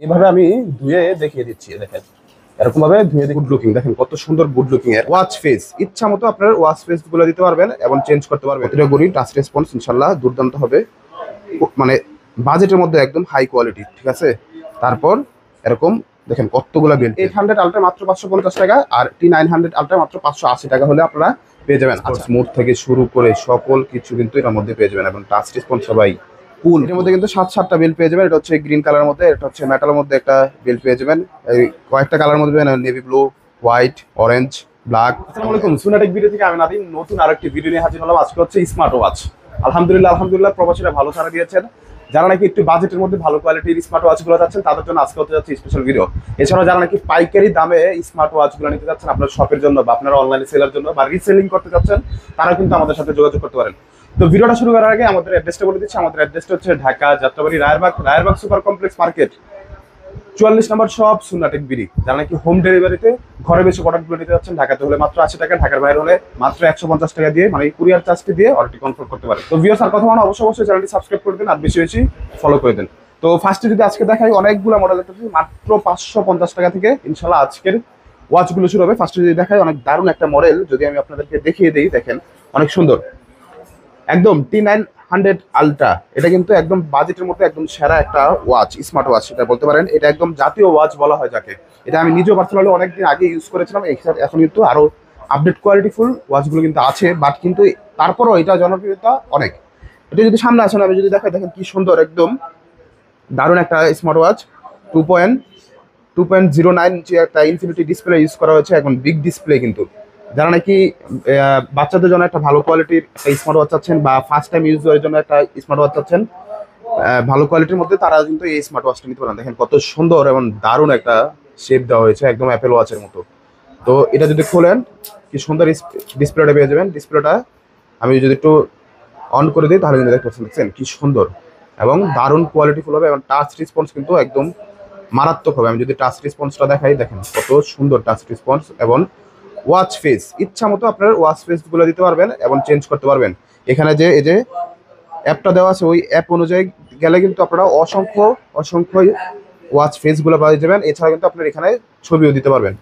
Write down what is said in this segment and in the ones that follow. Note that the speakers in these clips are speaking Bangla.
এভাবে আমি ধুয়ে দেখিয়ে দিচ্ছি, দেখেন এরকম ভাবে ধুয়ে গুড লুকিং, দেখেন কত সুন্দর গুড লুকিং এর ওয়াচ ফেস। ইচ্ছা মতো আপনার ওয়াচ ফেস গুলো দিতে পারবেন এবং চেঞ্জ করতে পারবেন। এটা গড়ি টাচ রেসপন্স ইনশাল্লাহ দুর্দান্ত হবে, মানে বাজেটের মধ্যে একদম হাই কোয়ালিটি, ঠিক আছে। তারপর এরকম দেখেন কতগুলো বেল্ট। 800 আলট্রা মাত্র 550 টাকা, আর T900 আলট্রা মাত্র 580 টাকা হলে আপনারা পেয়ে যাবেন। স্মুথ থেকে শুরু করে সকল কিছু কিন্তু এর মধ্যে পেয়ে যাবেন এবং টাচ রেসপন্স সবাই কুল। এর মধ্যে কিন্তু 7-7টা বেল্ট পেয়ে যাবেন। এটা হচ্ছে গ্রিন কালারের মধ্যে, এটা হচ্ছে মেটালের মধ্যে একটা বেল্ট পেয়ে যাবেন। এই কয়েকটা কালারের মধ্যে পেয়ে navy blue, white, orange, black. আসসালামু আলাইকুম, সুনাটেক ভিডিও থেকে আমি নাদিম নতুন আরেকটি ভিডিও নিয়ে হাজির হলাম। আজকে হচ্ছে স্মার্ট ওয়াচ। আলহামদুলিল্লাহ প্রবাসীরা ভালো সাড়া দিয়েছেন। যারা নাকি একটু বাজেটের মধ্যে ভালো কোয়ালিটির স্মার্ট ওয়াচগুলো যাচ্ছেন তাদের জন্য আজকে হতে যাচ্ছে স্পেশাল ভিডিও। এছাড়াও যারা নাকি পাইকারি দামে স্মার্ট ওয়াচগুলো নিতে যাচ্ছেন আপনার শপের জন্য বা আপনারা অনলাইনে সেলার জন্য বা রিসেলিং করতে যাচ্ছেন, তারা কিন্তু আমাদের সাথে যোগাযোগ করতে পারেন। তো ভিডিওটা শুরু করার আগে আমাদের অ্যাড্রেসটা বলে দিচ্ছি। আমাদের অ্যাড্রেসটা হচ্ছে Dhaka Jatrabari Rayerbag super complex market, 44 নম্বর শপ সুনাটেক বিডি। যারা নাকি হোম ডেলিভারিতে ঘরে বেশি প্রোডাক্টগুলো নিতে যাচ্ছেন, ঢাকাতে হলে মাত্র 80 টাকা, ঢাকার বাইরে হলে মাত্র 150 টাকা দিয়ে, মানে কুরিয়ার চার্জটি দিয়ে অর্ডারটি কনফার্ম করতে পারে। তো ভিউয়ার্স আর কথা মানে অবশ্যই চ্যানেলটি সাবস্ক্রাইব করে দেন আর বেশি বেশি ফলো করে দেন। তো ফার্স্টে যদি আজকে দেখাই অনেকগুলো মডেল দেখতেছি মাত্র 550 টাকা থেকে ইনশাল্লাহ আজকের ওয়াচগুলো শুরু হবে। ফার্স্টে যদি দেখাই অনেক দারুণ একটা মডেল যদি আমি আপনাদেরকে দেখিয়ে দিই, দেখেন অনেক সুন্দর একদম T900 আলট্রা। এটা কিন্তু একদম বাজেটের মধ্যে একদম সেরা একটা ওয়াচ, স্মার্ট ওয়াচ এটা বলতে পারেন। এটা একদম জাতীয় ওয়াচ বলা হয় যাকে। এটা আমি নিজেও পার্সোনালি অনেকদিন আগে ইউজ করেছিলাম। এখন কিন্তু আরো আপডেট কোয়ালিটিফুল ওয়াচগুলো কিন্তু আছে, বাট কিন্তু তারপরও এটা জনপ্রিয়তা অনেক। এটা যদি সামনে আসেন আমি যদি দেখাই, দেখেন কি সুন্দর একদম দারুণ একটা স্মার্ট ওয়াচ। 2.09 ইঞ্চি একটা ইনফিনিটি ডিসপ্লে ইউজ করা হয়েছে, এখন বিগ ডিসপ্লে। কিন্তু যারা নাকি বাচ্চাদের জন্য একটা ভালো কোয়ালিটির স্মার্ট ওয়াচ চাচ্ছেন বা ফার্স্ট টাইম ইউজের জন্য একটা স্মার্ট ওয়াচ চাচ্ছেন ভালো কোয়ালিটির মধ্যে, তারা কিন্তু এই স্মার্ট ওয়াচটা নিতে পারেন। দেখেন কত সুন্দর এবং দারুণ একটা শেপ দেওয়া হয়েছে, একদম অ্যাপেল ওয়াচের মতো। তো এটা যদি খোলেন কি সুন্দর ডিসপ্লেটা পেয়ে যাবেন। ডিসপ্লেটা আমি যদি একটু অন করে দিই তাহলে কিন্তু দেখতে পাচ্ছেন, দেখছেন কি সুন্দর এবং দারুণ কোয়ালিটিফুল হবে এবং টাচ রেসপন্স কিন্তু একদম মারাত্মক হবে। আমি যদি টাচ রেসপন্সটা দেখাই, দেখেন কত সুন্দর টাচ রেসপন্স এবং ওয়াচ ফেস। ইচ্ছা মতো আপনার ওয়াচ ফেসগুলো দিতে পারবেন এবং চেঞ্জ করতে পারবেন। এখানে যে এই যে অ্যাপটা দেওয়া আছে ওই অ্যাপ অনুযায়ী গেলে কিন্তু আপনারা অসংখ্য ওয়াচ ফেসগুলো পেয়ে যাবেন। এছাড়া কিন্তু আপনার এখানে ছবিও দিতে পারবেন।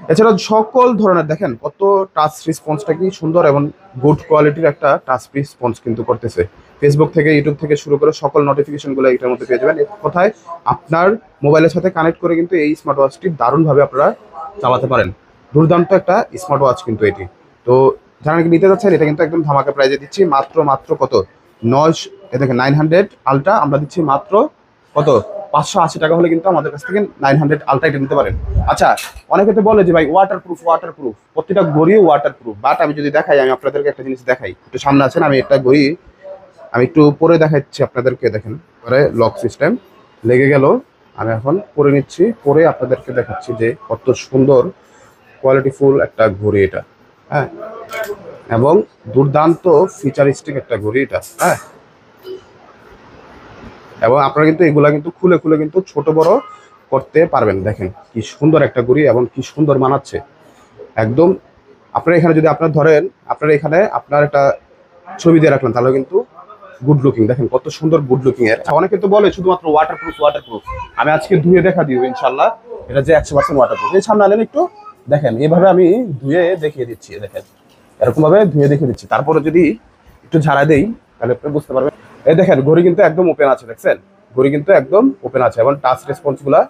এছাড়া সকল ধরনের দেখেন কত টাচ রেসপন্সটা কি সুন্দর এবং গুড কোয়ালিটির একটা টাচ রেসপন্স কিন্তু করতেছে। ফেসবুক থেকে ইউটিউব থেকে শুরু করে সকল নোটিফিকেশনগুলো এটার মধ্যে পেয়ে যাবেন। এক কথায় আপনার মোবাইলের সাথে কানেক্ট করে কিন্তু এই স্মার্ট ওয়াচটি দারুণভাবে আপনারা চালাতে পারেন। দুর্দান্ত একটা স্মার্ট ওয়াচ কিন্তু এটি। তো যারা নাকি নিতে যাচ্ছেন এটা কিন্তু একদম ধামাকা প্রাইজে দিচ্ছি মাত্র কত 9 দেখেন 900 আলট্রা আমরা দিচ্ছি মাত্র কত 580 টাকা হলে কিন্তু আমাদের কাছ থেকে 900 আলট্রা এটা নিতে পারেন। আচ্ছা, অনেকে তো বলে যে ভাই ওয়াটারপ্রুফ প্রত্যেকটা ঘড়ি ওয়াটারপ্রুফ, বাট আমি যদি দেখাই, আমি আপনাদেরকে একটা জিনিস দেখাই, একটু সামনে আছেন, আমি একটা ঘড়ি আমি একটু পরে দেখাচ্ছি আপনাদেরকে। দেখেন পরে লক সিস্টেম লেগে গেল, আমি এখন পরে নিচ্ছি, পরে আপনাদেরকে দেখাচ্ছি যে কত সুন্দর কোয়ালিটিফুল একটা ঘড়ি এটা, হ্যাঁ, এবং দুর্দান্ত ফিচারিস্টিক একটা ঘড়ি এটা, হ্যাঁ। এবং আপনারা কিন্তু এগুলা কিন্তু খুলে কিন্তু ছোট বড় করতে পারবেন। দেখেন কি সুন্দর একটা ঘড়ি এবং কি সুন্দর মানাচ্ছে একদম। আপনার এখানে যদি আপনার ধরেন আপনার এখানে আপনার একটা ছবি দিয়ে রাখলেন তাহলে কিন্তু গুড লুকিং, দেখেন কত সুন্দর গুড লুকিং এর। অনেকে তো বলে শুধুমাত্র ওয়াটারপ্রুফ, আমি আজকে ধুয়ে দেখা দিব ইনশাল্লাহ এটা যে 100% ওয়াটারপ্রুফ। এই সামনে আনেন একটু, দেখেন এইভাবে আমি ধুয়ে দেখিয়ে দিচ্ছি, দেখেন এরকম ভাবে ধুয়ে দেখিয়ে দিচ্ছি। তারপরে যদি একটু ঝাড়া দেই তাহলে আপনি বুঝতে পারবেন। এই দেখেন ঘড়ি কিন্তু একদম ওপেন আছে, দেখছেন ঘড়ি কিন্তু একদম ওপেন আছে এবং টাচ রেসপন্স গুলা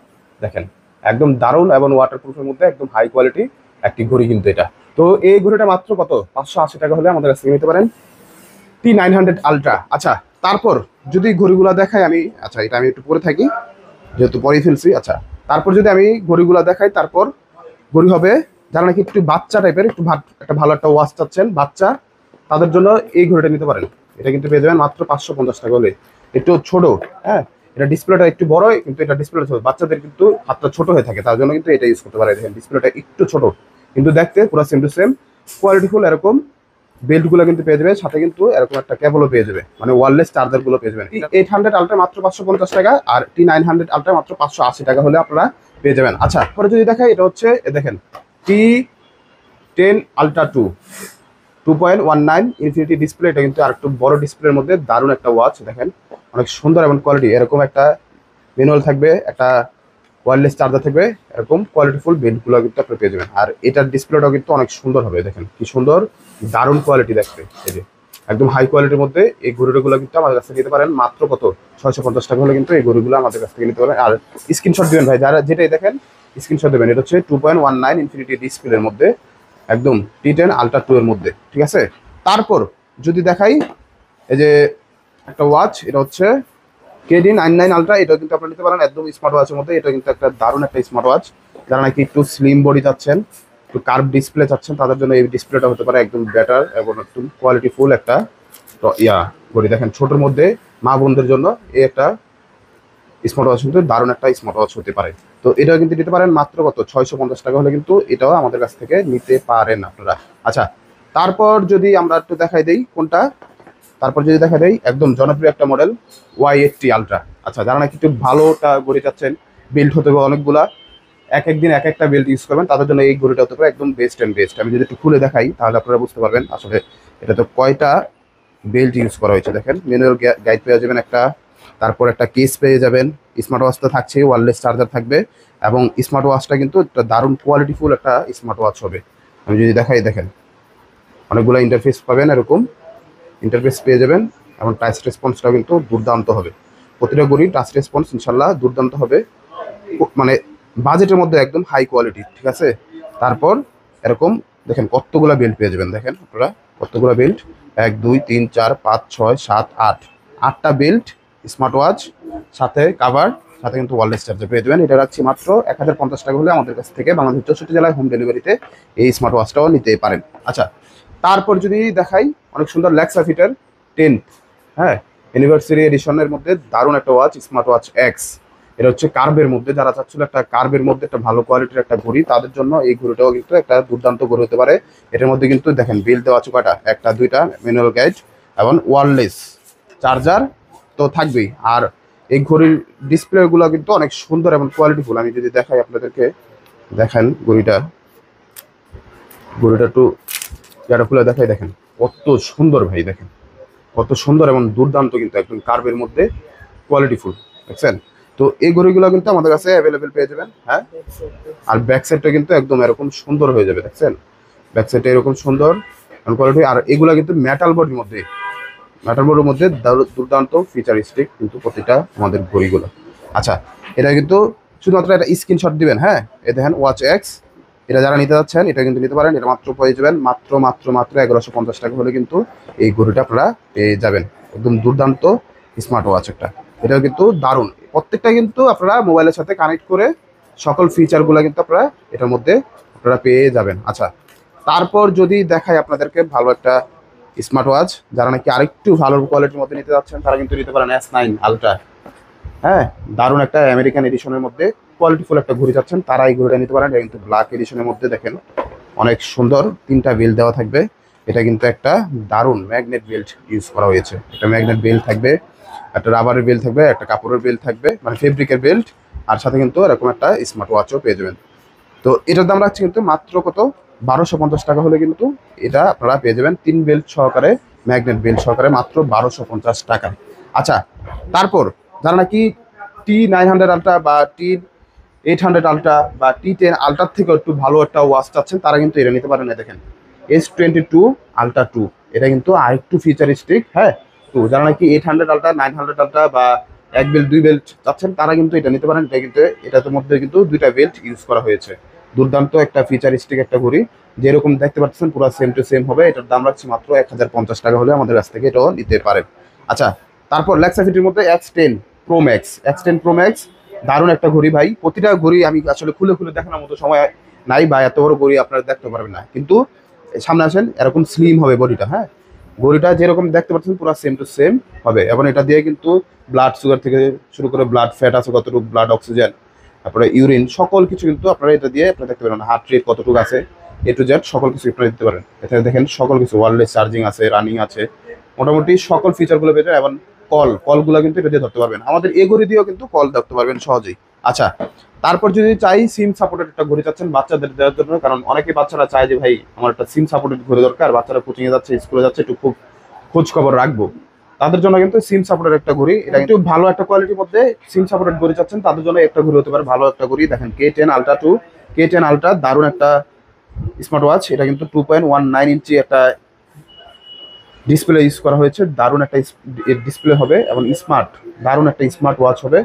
দেখেন একদম দারুণ এবং ওয়াটারপ্রুফের মধ্যে একদম হাই কোয়ালিটি একটি ঘড়ি কিন্তু এটা। তো এই ঘড়িটা মাত্র কত 580 টাকা হলে আমাদের কাছ থেকে নিতে পারেন T900 আলট্রা। আচ্ছা, তারপর যদি ঘড়িগুলা দেখাই আমি, আচ্ছা এটা আমি একটু পরে থাকি যেহেতু পরে ফেলছি। আচ্ছা, তারপর যদি আমি ঘড়িগুলা দেখাই, তারপর ঘড়ি হবে যারা নাকি একটু বাচ্চা টাইপের একটু একটা ভালো একটা ওয়াচ চাচ্ছেন বাচ্চা, তাদের জন্য এই ঘড়িটা নিতে পারেন। এটা কিন্তু পেয়ে যাবেন মাত্র 550 টাকা হলে। একটু ছোট, হ্যাঁ, এটা ডিসপ্লেটা একটু বড় কিন্তু এটা ডিসপ্লেটা ছোট, বাচ্চাদের কিন্তু হাতটা ছোট হয়ে থাকে তার জন্য কিন্তু এটা ইউজ করতে পারে। দেখেন ডিসপ্লেটা একটু ছোট কিন্তু দেখতে পুরো সেম টু সেম কোয়ালিটিফুল। এরকম বেল্টগুলো কিন্তু পেয়ে যাবে, সাথে কিন্তু এরকম একটা কেবলও পেয়ে যাবে, মানে ওয়্যারলেস চার্জারগুলো পেয়ে যাবেন। 800 আলট্রা মাত্র 550 টাকা, আর T900 আলট্রা মাত্র 580 টাকা হলে আপনারা পেয়ে যাবেন। আচ্ছা, পরে যদি দেখাই এটা হচ্ছে দেখেন T10 আলট্রা 2.19 ইনফিনিটি ডিসপ্লে। এটা কিন্তু আর একটু বড় ডিসপ্লের মধ্যে দারুণ একটা ওয়াচ, দেখেন অনেক সুন্দর এবং কোয়ালিটি। এরকম একটা ম্যানুয়াল থাকবে, একটা ওয়্যারলেস চার্জার থাকবে, এরকম কোয়ালিটিফুল বেল্টগুলো কিন্তু আপনি পেয়ে যাবেন। আর এটার ডিসপ্লেটাও কিন্তু অনেক সুন্দর হবে, দেখেন কি সুন্দর, দারুণ কোয়ালিটি দেখতে। এই যে একদম হাই কোয়ালিটির মধ্যে এই ঘড়িগুলো কিন্তু আমাদের কাছ থেকে নিতে পারেন মাত্র কত 650 টাকা হলে কিন্তু এই ঘড়িগুলো আমাদের কাছ থেকে নিতে পারেন। আর স্ক্রিনশট দিবেন ভাই, যারা যেটাই দেখেন স্ক্রিনশট দেবেন। এটা হচ্ছে 2.19 ইনফিনিটি ডিসপ্লের মধ্যে, একদম T10 আলট্রা 2 এর মধ্যে, ঠিক আছে। তারপর যদি দেখাই এই যে একটা ওয়াচ, এটা হচ্ছে KD99 আলট্রা, এটা কিন্তু আপনারা নিতে পারেন একদম স্মার্ট ওয়াচের মধ্যে। এটা কিন্তু একটা দারুণ একটা স্মার্ট ওয়াচ, যারা নাকি একটু স্লিম বডি চাচ্ছেন, একটু কার্ভ ডিসপ্লে চাচ্ছেন, তাদের জন্য এই ডিসপ্লেটা হতে পারে একদম বেটার এবং একদম কোয়ালিটিফুল একটা ঘড়ি। দেখেন ছোটোর মধ্যে মা বোনদের জন্য এই একটা স্মার্ট ওয়াচ কিন্তু দারুণ একটা স্মার্ট ওয়াচ হতে পারে। তো এটাও কিন্তু নিতে পারেন মাত্র কত 650 টাকা হলে কিন্তু এটাও আমাদের কাছ থেকে নিতে পারেন আপনারা। আচ্ছা, তারপর যদি আমরা একটু দেখাই দেই কোনটা, তারপর যদি দেখা দেয় একদম জনপ্রিয় একটা মডেল Y80 আলট্রা। আচ্ছা, যারা নাকি একটু ভালোটা ঘড়ি চাচ্ছেন, বেল্ট হতে হবে অনেকগুলা, এক একদিন এক একটা বেল্ট ইউজ করবেন, তাদের জন্য এই ঘড়িটা হতে পারে একদম বেস্ট অ্যান্ড বেস্ট। আমি যদি একটু খুলে দেখাই তাহলে আপনারা বুঝতে পারবেন আসলে এটা তো কয়টা বেল্ট ইউজ করা হয়েছে। দেখেন ম্যানুয়াল গাইড পেয়ে যাবেন একটা, তারপর একটা কেস পেয়ে যাবেন, স্মার্ট ওয়াচ তো থাকছে, ওয়্যারলেস চার্জার থাকবে, এবং স্মার্ট ওয়াচটা কিন্তু একটা দারুণ কোয়ালিটিফুল একটা স্মার্ট ওয়াচ হবে। আমি যদি দেখাই, দেখেন অনেকগুলো ইন্টারফেস পাবেন, এরকম ইন্টারফেস পেয়ে যাবেন, এবং টাচ রেসপন্সটাও কিন্তু দুর্দান্ত হবে। প্রতিটা ঘড়ি টাচ রেসপন্স ইনশাল্লাহ দুর্দান্ত হবে, মানে বাজেটের মধ্যে একদম হাই কোয়ালিটি, ঠিক আছে। তারপর এরকম দেখেন কতগুলো বেল্ট পেয়ে যাবেন, দেখেন আপনারা কতগুলো বেল্ট, 1 2 3 4 5 6 7 8, 8টা বেল্ট, স্মার্ট ওয়াচ, সাথে কাভার, সাথে কিন্তু ওয়্যারলেস চার্জার পেয়ে যাবেন। এটা রাখছি মাত্র 1050 টাকা হলে আমাদের কাছ থেকে বাংলাদেশের 64 জেলায় হোম ডেলিভারিতে এই স্মার্ট ওয়াচটাও নিতে পারেন। আচ্ছা, তারপর যদি দেখাই অনেক সুন্দর লেক্সা ফিটার 10, হ্যাঁ, অ্যানিভার্সারি এডিশনের মধ্যে দারুণ একটা ওয়াচ, স্মার্ট ওয়াচ এক্স। এটা হচ্ছে কার্ভের মধ্যে, যারা চাচ্ছিল একটা কার্ভের মধ্যে একটা ভালো কোয়ালিটির একটা ঘড়ি, তাদের জন্য এই ঘড়িটাও কিন্তু একটা দুর্দান্ত ঘড়ি হতে পারে। এটার মধ্যে কিন্তু দেখেন বিল দেওয়া আছে কয়টা, 1 2টা ম্যানুয়াল গাইড এবং ওয়্যারলেস চার্জার তো থাকবেই। আর এই ঘড়ির ডিসপ্লেগুলো কিন্তু অনেক সুন্দর এবং কোয়ালিটিফুল। আমি যদি দেখাই আপনাদেরকে, দেখেন ঘড়িটা একটু যেটা খুলে দেখাই, দেখেন কত সুন্দর ভাই, দেখেন কত সুন্দর এবং দুর্দান্ত, কিন্তু একদম কার্ভের মধ্যে কোয়ালিটিফুল, দেখছেন। তো এই ঘড়িগুলো কিন্তু আমাদের কাছে অ্যাভেলেবেল পেয়ে যাবেন, হ্যাঁ। আর ব্যাক সাইডটা কিন্তু একদম এরকম সুন্দর হয়ে যাবে, দেখছেন ব্যাক সাইডটা এরকম সুন্দর কোয়ালিটি। আর এগুলো কিন্তু মেটাল বডির মধ্যে, দুর্দান্ত ফিচারিস্টিক কিন্তু প্রতিটা আমাদের ঘড়িগুলো। আচ্ছা, এটা কিন্তু শুধুমাত্র একটা স্ক্রিনশট দিবেন, হ্যাঁ। এই দেখেন ওয়াচ এক্স, এটা যারা নিতে যাচ্ছেন এটা কিন্তু নিতে পারেন। এটা মাত্র পেয়ে যাবেন মাত্র 1150 টাকা হলে কিন্তু এই ঘড়িটা আপনারা পেয়ে যাবেন, একদম দুর্দান্ত স্মার্ট ওয়াচ একটা। এটাও কিন্তু দারুণ, প্রত্যেকটা কিন্তু আপনারা মোবাইলের সাথে কানেক্ট করে সকল ফিচারগুলো কিন্তু আপনারা এটার মধ্যে আপনারা পেয়ে যাবেন। আচ্ছা, তারপর যদি দেখাই আপনাদেরকে ভালো একটা স্মার্ট ওয়াচ, যারা নাকি আরেকটু ভালো কোয়ালিটির মধ্যে নিতে যাচ্ছেন, তারা কিন্তু নিতে পারেন S9 আলট্রা, হ্যাঁ, দারুণ একটা আমেরিকান এডিশনের মধ্যে কোয়ালিটিফুল একটা ঘড়ি যাচ্ছেন, তারা এই ঘড়িটা নিতে পারেন। এটা কিন্তু ব্ল্যাক এডিশনের মধ্যে, দেখেন অনেক সুন্দর, 3টা বেল্ট দেওয়া থাকবে। এটা কিন্তু একটা দারুণ ম্যাগনেট বেল্ট ইউজ করা হয়েছে। একটা ম্যাগনেট বেল্ট থাকবে, একটা রাবারের বেল্ট থাকবে, একটা কাপড়ের বেল্ট থাকবে, মানে ফেব্রিকের বেল্ট, আর সাথে কিন্তু এরকম একটা স্মার্ট ওয়াচও পেয়ে যাবেন। তো এটার দাম রাখছি কিন্তু মাত্র কত 1250 টাকা হলে কিন্তু এটা আপনারা পেয়ে যাবেন 3 বেল্ট সহকারে, ম্যাগনেট বেল্ট সহকারে মাত্র 1250 টাকায়। আচ্ছা, তারপর যারা নাকি T900 আলট্রা বা T800 আলট্রা বা T10 আলট্রার থেকে একটু ভালো একটা ওয়াচ চাচ্ছেন, তারা কিন্তু এটা নিতে পারেন। দেখেন S22 আলট্রা 2, এটা কিন্তু আরেকটু ফিচারিস্টিক, হ্যাঁ। তো যারা নাকি 800 আলট্রা 900 আলট্রা বা 1 বেল্ট 2 বেল্ট চাচ্ছেন, তারা কিন্তু এটা নিতে পারেন। এটা কিন্তু এটার মধ্যে কিন্তু 2টা বেল্ট ইউজ করা হয়েছে, দুর্দান্ত একটা ফিচারিস্টিক একটা ঘড়ি, যেরকম দেখতে পাচ্ছেন পুরো সেম টু সেম হবে। এটার দাম রাখছি মাত্র 1050 টাকা হলে আমাদের কাছ থেকে এটাও নিতে পারেন। আচ্ছা, তারপর লেক্সাফিটির মধ্যে X10 Pro Max, X10 Pro Max দারুণ একটা ঘড়ি ভাই। প্রতিটা ঘড়ি আমি আসলে খুলে দেখানোর মতো সময় নাই, বা এত বড় ঘড়ি আপনারা দেখতে পারবেন না, কিন্তু সামনে আসেন, এরকম স্লিম হবে বডিটা, হ্যাঁ। ঘড়িটা যেরকম দেখতে পাচ্ছেন পুরো সেম টু সেম হবে, এবং এটা দিয়ে কিন্তু ব্লাড সুগার থেকে শুরু করে ব্লাড ফ্যাট আছে কতটুকু, ব্লাড অক্সিজেন, তারপরে ইউরিন, সকল কিছু কিন্তু আপনারা এটা দিয়ে আপনারা দেখতে পারেন। হার্ট রেট কতটুকু আছে, A to Z সকল কিছু আপনারা দিতে পারেন। এখানে দেখেন সকল কিছু, ওয়্যারলেস চার্জিং আছে, রানিং আছে, মোটামুটি সকল ফিচারগুলো পেয়ে যাবেন। এবং কলগুলো কিন্তু এটা দিয়ে ধরতে পারবেন, আমাদের এই ঘড়ি দিয়েও কিন্তু কল ধরতে পারবেন সহজেই। আচ্ছা, তারপর যদি চাই সিম সাপোর্টেড একটা ঘড়ি চাচ্ছেন বাচ্চাদের দেওয়ার জন্য, কারণ অনেকে বাচ্চারা চায় যে ভাই আমার একটা সিম সাপোর্টেড ঘড়ি দরকার, বাচ্চারা কোচিংয়ে যাচ্ছে, স্কুলে যাচ্ছে, একটু খুব খোঁজ খবর রাখবো, তাদের জন্য কিন্তু সিম সাপোর্টের একটা ঘড়ি, এটা কিন্তু ভালো একটা কোয়ালিটির মধ্যে সিম সাপোর্টেড ঘড়ি চাচ্ছেন তাদের জন্য একটা ঘড়ি হতে পারে, ভালো একটা ঘড়ি। দেখেন K10 Ultra 2, K10 Ultra দারুণ একটা স্মার্ট ওয়াচ। এটা কিন্তু 2.19 ইঞ্চি একটা ডিসপ্লে ইউজ করা হয়েছে, দারুণ একটা ডিসপ্লে হবে এবং স্মার্ট, দারুণ একটা স্মার্ট ওয়াচ হবে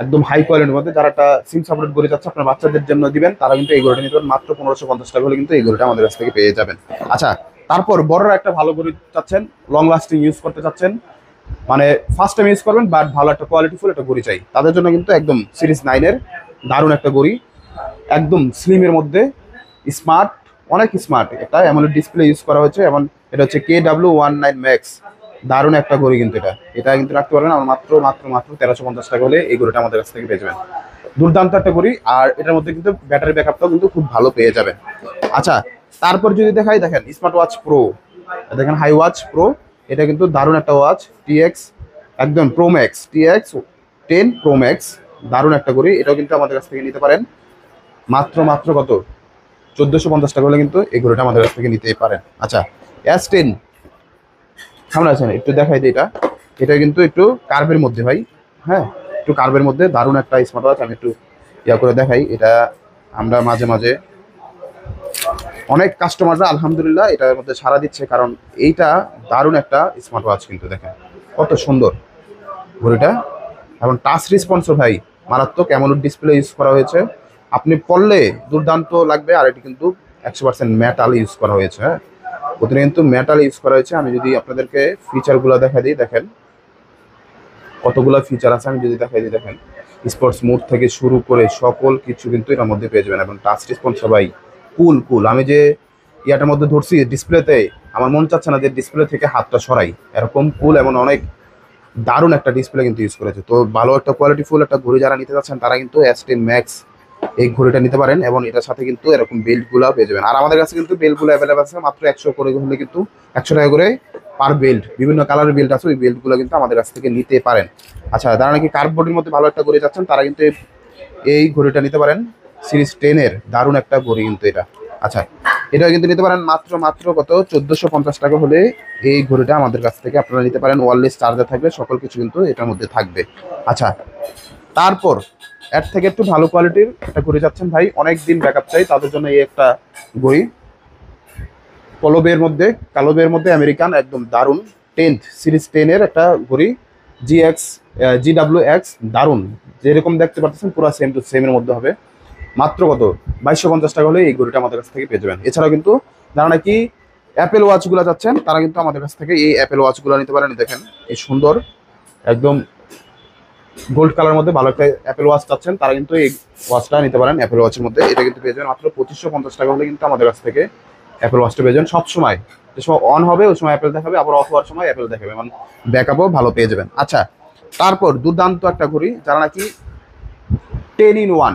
একদম হাই কোয়ালিটির মধ্যে। যারা একটা সিম সাপোর্টেড ঘড়ি চাচ্ছে আপনার বাচ্চাদের জন্য দিবেন, তারা কিন্তু এই ঘড়িটা নিতে পারেন মাত্র 1550 টাকা হলে কিন্তু এই ঘড়িটা আমাদের কাছ থেকে পেয়ে যাবেন। আচ্ছা, তারপর বড়রা একটা ভালো ঘড়ি চাচ্ছেন, লং লাস্টিং ইউজ করতে চাচ্ছেন, মানে ফার্স্ট টাইম ইউজ করবেন বাট ভালো একটা কোয়ালিটিফুল একটা ঘড়ি চাই, তাদের জন্য কিন্তু একদম সিরিজ 9 এর দারুণ একটা ঘড়ি, একদম স্লিমের মধ্যে স্মার্ট, অনেক স্মার্ট একটা অ্যামোলেড ডিসপ্লে ইউজ করা হয়েছে এবং এটা হচ্ছে KW19 Max, দারুণ একটা ঘড়ি কিন্তু এটা কিন্তু রাখতে পারবেন আমার মাত্র 1350 টাকা হলে এই ঘড়িটা আমাদের কাছ থেকে পেয়ে যাবেন। দুর্দান্ত একটা ঘড়ি, আর এটার মধ্যে কিন্তু ব্যাটারি ব্যাকআপটাও কিন্তু খুব ভালো পেয়ে যাবেন। আচ্ছা, তারপর যদি দেখাই, দেখেন স্মার্ট ওয়াচ প্রো, দেখেন হাই ওয়াচ প্রো, এটা কিন্তু দারুণ একটা ওয়াচ, TX একদম pro max, TX 10 pro max, দারুণ একটা ঘড়ি, এটাও কিন্তু আমাদের কাছ থেকে নিতে পারেন মাত্র কত 1450 টাকা হলে কিন্তু এই ঘড়িটা আমাদের কাছ থেকে নিতে পারেন। আচ্ছা, S10 সামনে আছেন, একটু দেখাই দিই, এটা কিন্তু একটু কার্ভের মধ্যে ভাই, হ্যাঁ একটু কার্ভের মধ্যে দারুণ একটা স্মার্ট ওয়াচ। আমি একটু ইয়া করে দেখাই, এটা আমরা মাঝে মাঝে অনেক কাস্টমাররা আলহামদুলিল্লাহ এটার মধ্যে সাড়া দিচ্ছে, কারণ এইটা দারুণ একটা স্মার্ট ওয়াচ কিন্তু দেখেন কত সুন্দর ঘড়িটা, এবং টাচ রেসপন্সও ভাই মারাত্মক, অ্যামোলেড ডিসপ্লে ইউজ করা হয়েছে, আপনি পড়লে দুর্দান্ত লাগবে। আর এটি কিন্তু 100% মেটাল ইউজ করা হয়েছে, হ্যাঁ ওখানে কিন্তু মেটাল ইউজ করা হয়েছে। আমি যদি আপনাদেরকে ফিচারগুলো দেখা দিই, দেখেন কতগুলো ফিচার আছে, আমি যদি দেখাই দিই, দেখেন স্পোর্টস মোড থেকে শুরু করে সকল কিছু কিন্তু এটার মধ্যে পেয়ে যাবেন, এবং টাচ রেসপন্স সবাই কুল। আমি যে ইয়াটার মধ্যে ধরছি ডিসপ্লেতে, আমার মন চাচ্ছে না যে ডিসপ্লে থেকে হাতটা সরাই, এরকম কুল এবং অনেক দারুণ একটা ডিসপ্লে কিন্তু ইউজ করেছে। তো ভালো একটা কোয়ালিটিফুল একটা ঘড়ি যারা নিতে চাচ্ছেন তারা কিন্তু S10 Max এই ঘড়িটা নিতে পারেন, এবং এটার সাথে কিন্তু এরকম বেল্টগুলো পেয়ে যাবেন। আর আমাদের কাছে কিন্তু বেল্টগুলো অ্যাভেলেবল আছে মাত্র 100 করে হলে কিন্তু 100 টাকা করে পার বেল্ট, বিভিন্ন কালারের বেল্ট আছে, ওই বেল্টগুলো কিন্তু আমাদের কাছ থেকে নিতে পারেন। আচ্ছা, যারা নাকি কার্ডবোর্ডের মধ্যে ভালো একটা ঘড়ি চাচ্ছেন তারা কিন্তু এই ঘড়িটা নিতে পারেন, সিরিজ 10 এর দারুণ একটা ঘড়ি কিন্তু এটা। আচ্ছা, এটা কিন্তু নিতে পারেন মাত্র কত 1450 টাকা হলে এই ঘড়িটা আমাদের কাছ থেকে আপনারা নিতে পারেন। ওয়্যারলেস চার্জার থাকবে, সকল কিছু কিন্তু এটার মধ্যে থাকবে। আচ্ছা, তারপর এর থেকে একটু ভালো কোয়ালিটির একটা ঘড়ি যাচ্ছেন ভাই, অনেক দিন ব্যাকআপ চাই, তাদের জন্য এই একটা ঘড়ি কালো মধ্যে আমেরিকান একদম দারুণ 10th সিরিজ 10 এর একটা ঘড়ি, GWX দারুণ, যেরকম দেখতে পাচ্ছেন পুরো সেম টু সেম এর মধ্যে হবে, মাত্র কত 2250 টাকা হলে এই ঘড়িটা আমাদের কাছ থেকে পেয়ে যাবেন। এছাড়াও কিন্তু যারা নাকি অ্যাপেল ওয়াচগুলো যাচ্ছেন তারা কিন্তু আমাদের কাছ থেকে এই অ্যাপেল ওয়াচগুলো নিতে পারেন। দেখেন এই সুন্দর একদম গোল্ড কালার মধ্যে ভালো একটা অ্যাপেল ওয়াচ চাচ্ছেন তারা কিন্তু এই ওয়াচটা নিতে পারেন অ্যাপেল ওয়াচের মধ্যে, এটা কিন্তু পেয়ে যাবেন মাত্র 2550 টাকা হলে কিন্তু আমাদের কাছ থেকে অ্যাপেল ওয়াচটা পেয়ে যাবেন। সবসময় যে সময় অন হবে ওই সময় অ্যাপেল দেখাবে, আবার অফ হওয়ার সময় অ্যাপেল দেখাবে, মানে ব্যাকআপও ভালো পেয়ে যাবেন। আচ্ছা, তারপর দুর্দান্ত একটা ঘড়ি, যারা নাকি 10 in 1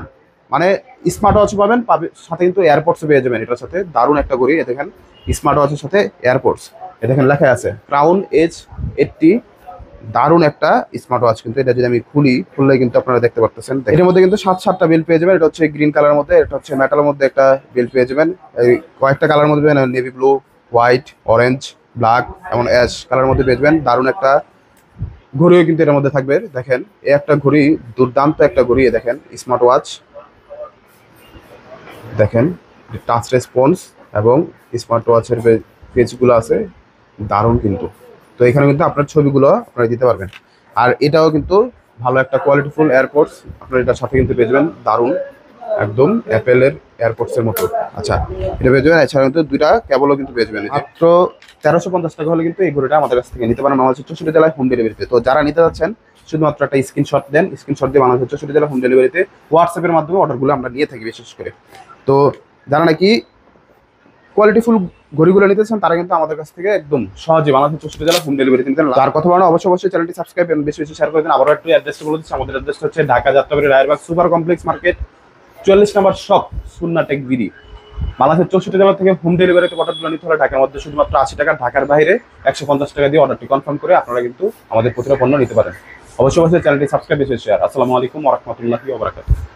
মানে স্মার্ট ওয়াচ পাবেন, সাথে কিন্তু এয়ারপডসও পেয়ে যাবেন এটার সাথে, দারুণ একটা ঘড়ি। এ দেখেন স্মার্ট ওয়াচের সাথে এয়ারপডস, এ দেখেন লেখা আছে ক্রাউন এজ 80, দারুণ একটা স্মার্ট ওয়াচ কিন্তু। এটা যদি আমি খুললে কিন্তু আপনারা দেখতে পারতেছেন, এটার মধ্যে কিন্তু 7টা বেল পেয়ে যাবেন। এটা হচ্ছে গ্রিন কালারের মধ্যে, এটা হচ্ছে মেটালের মধ্যে একটা বেল পেয়ে যাবেন, এই কয়েকটা কালার মধ্যে পেয়ে navy blue, white, orange, black এবং অ্যাশ কালারের মধ্যে পেয়ে যাবেন। দারুণ একটা ঘড়িও কিন্তু এটার মধ্যে থাকবে। দেখেন এই একটা ঘড়ি, দুর্দান্ত একটা ঘড়ি, দেখেন স্মার্ট ওয়াচ, দেখেন টাচ রেসপন্স এবং স্মার্ট ওয়াচের পেজগুলো আছে দারুণ কিন্তু। তো এখানে কিন্তু আপনার ছবিগুলো আপনারা দিতে পারবেন, আর এটাও কিন্তু ভালো একটা কোয়ালিটিফুল এয়ারপডস আপনার এটার সাথে কিন্তু পেয়ে যাবেন, দারুণ একদম অ্যাপেলের এয়ারপডসের মতো। আচ্ছা, এটা পেয়ে যাবেন। এছাড়া কিন্তু দুইটা কেবলও কিন্তু পেয়ে যাবেন মাত্র 1350 টাকা হলে কিন্তু এই ঘড়িটা আমাদের কাছ থেকে নিতে পারেন বাংলাদেশের 64 জেলায় হোম ডেলিভারিতে। তো যারা নিতে যাচ্ছেন শুধুমাত্র একটা স্ক্রিনশট দেন, স্ক্রিনশট দিয়ে বাংলাদেশের 64 জেলা হোম ডেলিভারিতে হোয়াটসঅ্যাপের মাধ্যমে অর্ডারগুলো আমরা নিয়ে থাকি বিশেষ করে। তো যারা নাকি কোয়ালিটিফুল ঘড়িগুলো নিতে চান তারা কিন্তু আমাদের কাছ থেকে একদম সহজে বাংলাদেশের 64 জেলা হোম ডেলিভারিতে নিতে। আর কথা বলা অবশ্যই চ্যানেলটি সাবস্ক্রাইব এবং বেশি সার করে দেন। আবারও একটু অ্যাড্রেসটা বলে দিচ্ছি, আমাদের অ্যাড্রেসটা হচ্ছে Dhaka Jatrabari Rayerbag super complex market 44 নম্বর শপ সুন্না টেক বিডি। বাংলাদেশের 64 জেলা থেকে হোম ডেলিভারিতে অর্ডারগুলো নিতে হলে ঢাকার মধ্যে শুধুমাত্র 80 টাকা, ঢাকার বাইরে 150 টাকা দিয়ে অর্ডারটি কনফার্ম করে আপনারা কিন্তু আমাদের প্রতিটা পণ্য নিতে পারেন। অবশ্যই চ্যানেলটি সাবস্ক্রাইব বেশি শেয়ার। আসসালামু আলাইকুম ওয়া রাহমাতুল্লাহি ওয়া বারাকাতুহু।